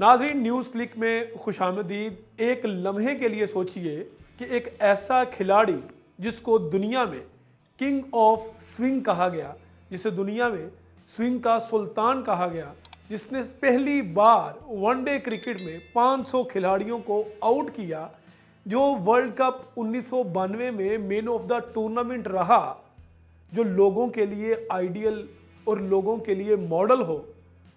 नाज़रीन, news click में खुशामदीद। एक लम्हे के लिए सोचिए कि एक ऐसा खिलाड़ी जिसको दुनिया में किंग ऑफ स्विंग कहा गया, जिसे दुनिया में स्विंग का सुल्तान कहा गया, जिसने पहली बार वनडे क्रिकेट में 500 खिलाड़ियों को आउट किया, जो वर्ल्ड कप 1992 में मैन ऑफ द टूर्नामेंट रहा, जो लोगों के लिए आइडियल और लोगों के लिए मॉडल हो,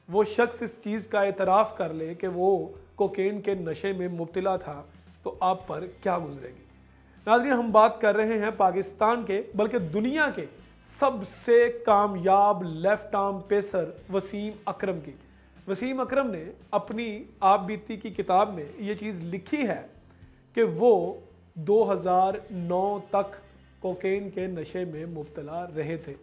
वो शख्स इस चीज़ का एतराफ़ कर ले कि वो कोकेन के नशे में मुब्तला था, तो आप पर क्या गुजरेगी। नाज़रीन, हम बात कर रहे हैं पाकिस्तान के बल्कि दुनिया के सबसे कामयाब लेफ्ट आर्म पेसर वसीम अकरम की। वसीम अकरम ने अपनी आप बीती की किताब में ये चीज़ लिखी है कि वो 2009 तक कोकेन के नशे में मुब्तला रहे थे।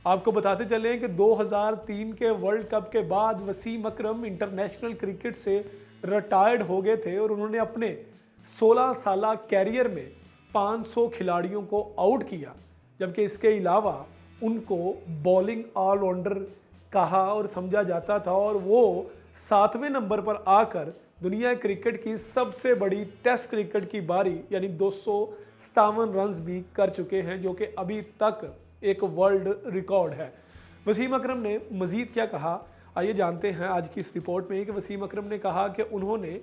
आपको बताते चलें कि 2003 के वर्ल्ड कप के बाद वसीम अकरम इंटरनेशनल क्रिकेट से रिटायर्ड हो गए थे और उन्होंने अपने 16 साला कैरियर में 500 खिलाड़ियों को आउट किया, जबकि इसके अलावा उनको बॉलिंग ऑलराउंडर कहा और समझा जाता था, और वो 7वें नंबर पर आकर दुनिया क्रिकेट की सबसे बड़ी टेस्ट क्रिकेट की बारी यानी 257 रन्स भी कर चुके हैं, जो कि अभी तक एक वर्ल्ड रिकॉर्ड है। वसीम अकरम ने मज़ीद क्या कहा, आइए जानते हैं आज की इस रिपोर्ट में कि वसीम अकरम ने कहा कि उन्होंने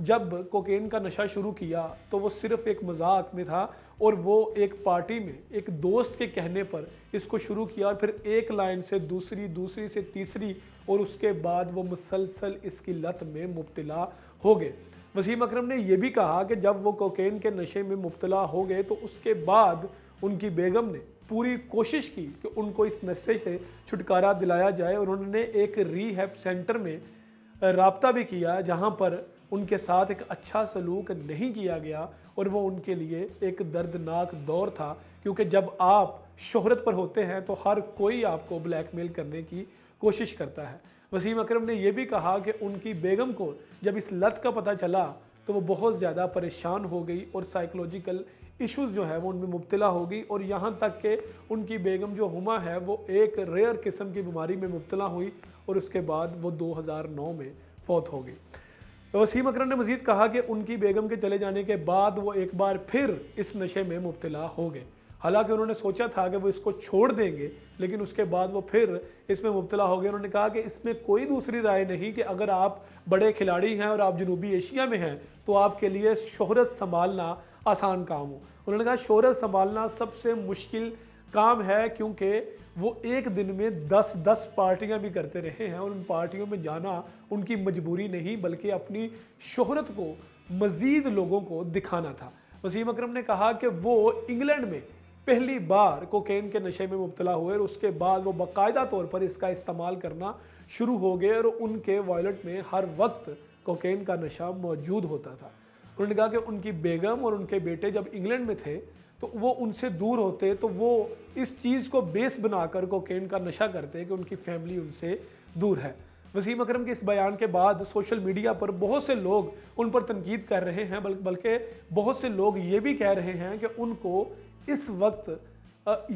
जब कोकेन का नशा शुरू किया तो वो सिर्फ एक मजाक में था, और वो एक पार्टी में एक दोस्त के कहने पर इसको शुरू किया, और फिर एक लाइन से दूसरी, दूसरी से तीसरी, और उसके बाद वो मुसलसल इसकी लत में मुब्तला हो गए। वसीम अकरम ने यह भी कहा कि जब वो कोकेन के नशे में मुब्तला हो गए तो उसके बाद उनकी बेगम ने पूरी कोशिश की कि उनको इस नशे से छुटकारा दिलाया जाए, और उन्होंने एक रीहैब सेंटर में राब्ता भी किया जहां पर उनके साथ एक अच्छा सलूक नहीं किया गया, और वो उनके लिए एक दर्दनाक दौर था, क्योंकि जब आप शोहरत पर होते हैं तो हर कोई आपको ब्लैकमेल करने की कोशिश करता है। वसीम अकरम ने यह भी कहा कि उनकी बेगम को जब इस लत का पता चला तो वो बहुत ज़्यादा परेशान हो गई और साइकोलॉजिकल इश्यूज़ जो है वो उनमें मुब्तला हो गई, और यहाँ तक कि उनकी बेगम जो हुमा है वो एक रेयर किस्म की बीमारी में मुब्तला हुई, और उसके बाद वो 2009 में फौत हो गई। वसीम अकरम ने मज़ीद कहा कि उनकी बेगम के चले जाने के बाद वो एक बार फिर इस नशे में मुब्तला हो गए। हालांकि उन्होंने सोचा था कि वो इसको छोड़ देंगे, लेकिन उसके बाद वो फिर इसमें मुब्तला हो गए। उन्होंने कहा कि इसमें कोई दूसरी राय नहीं कि अगर आप बड़े खिलाड़ी हैं और आप जनूबी एशिया में हैं तो आपके लिए शोहरत संभालना आसान काम हो। उन्होंने कहा शोहरत संभालना सबसे मुश्किल काम है, क्योंकि वो एक दिन में 10-10 पार्टियां भी करते रहे हैं, और उन पार्टियों में जाना उनकी मजबूरी नहीं बल्कि अपनी शोहरत को मज़ीद लोगों को दिखाना था। वसीम अकरम ने कहा कि वो इंग्लैंड में पहली बार कोकेन के नशे में मुब्तला हुए, और उसके बाद वो बाकायदा तौर पर इसका इस्तेमाल करना शुरू हो गए, और उनके वॉलेट में हर वक्त कोकेन का नशा मौजूद होता था। उन्होंने कहा कि उनकी बेगम और उनके बेटे जब इंग्लैंड में थे तो वो उनसे दूर होते, तो वो इस चीज़ को बेस बनाकर कोकेन का नशा करते कि उनकी फैमिली उनसे दूर है। वसीम अकरम के इस बयान के बाद सोशल मीडिया पर बहुत से लोग उन पर तनकीद कर रहे हैं, बल्कि बहुत से लोग ये भी कह रहे हैं कि उनको इस वक्त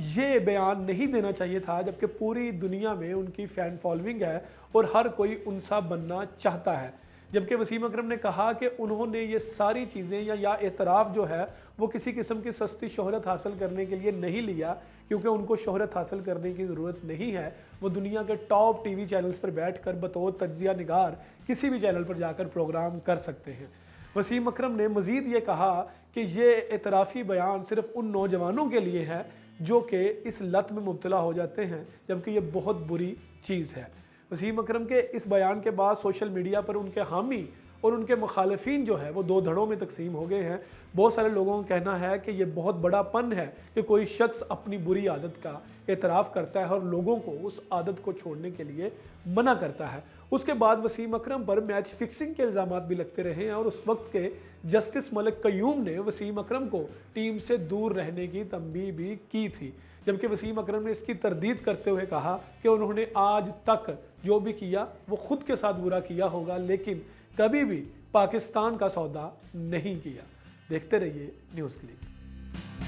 ये बयान नहीं देना चाहिए था, जबकि पूरी दुनिया में उनकी फ़ैन फॉलोइंग है और हर कोई उनसा बनना चाहता है। जबकि वसीम अकरम ने कहा कि उन्होंने ये सारी चीज़ें या एतराफ़ जो है वो किसी किस्म की सस्ती शोहरत हासिल करने के लिए नहीं लिया, क्योंकि उनको शोहरत हासिल करने की ज़रूरत नहीं है। वो दुनिया के टॉप टीवी चैनल्स पर बैठकर बतौर तज्ज़िया निगार किसी भी चैनल पर जाकर प्रोग्राम कर सकते हैं। वसीम अकरम ने मज़ीद ये कहा कि ये एतराफ़ी बयान सिर्फ उन नौजवानों के लिए है जो कि इस लत में मुब्तला हो जाते हैं, जबकि ये बहुत बुरी चीज़ है। वसीम अकरम के इस बयान के बाद सोशल मीडिया पर उनके हामी और उनके मुखालिफिन जो है वो दो धड़ों में तकसीम हो गए हैं। बहुत सारे लोगों का कहना है कि ये बहुत बड़ा पन है कि कोई शख्स अपनी बुरी आदत का एतराफ़ करता है और लोगों को उस आदत को छोड़ने के लिए मना करता है। उसके बाद वसीम अकरम पर मैच फिक्सिंग के इल्ज़ाम भी लगते रहे हैं, और उस वक्त के जस्टिस मलिक कयूम ने वसीम अकरम को टीम से दूर रहने की तंबीह भी की थी, जबकि वसीम अकरम ने इसकी तरदीद करते हुए कहा कि उन्होंने आज तक जो भी किया वो खुद के साथ बुरा किया होगा, लेकिन कभी भी पाकिस्तान का सौदा नहीं किया। देखते रहिए न्यूज़ क्लिक।